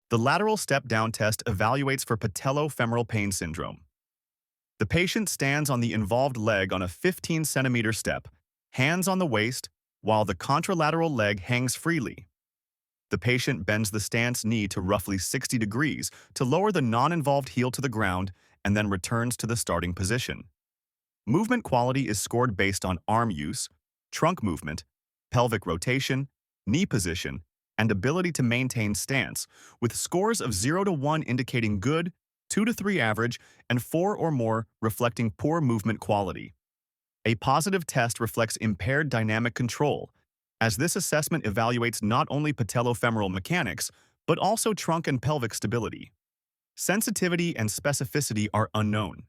The lateral step-down test evaluates for patellofemoral pain syndrome. The patient stands on the involved leg on a 15-centimeter step, hands on the waist, while the contralateral leg hangs freely. The patient bends the stance knee to roughly 60 degrees to lower the non-involved heel to the ground and then returns to the starting position. Movement quality is scored based on arm use, trunk movement, pelvic rotation, knee position, and ability to maintain stance, with scores of 0 to 1 indicating good, 2 to 3 average, and 4 or more reflecting poor movement quality. A positive test reflects impaired dynamic control, as this assessment evaluates not only patellofemoral mechanics, but also trunk and pelvic stability. Sensitivity and specificity are unknown.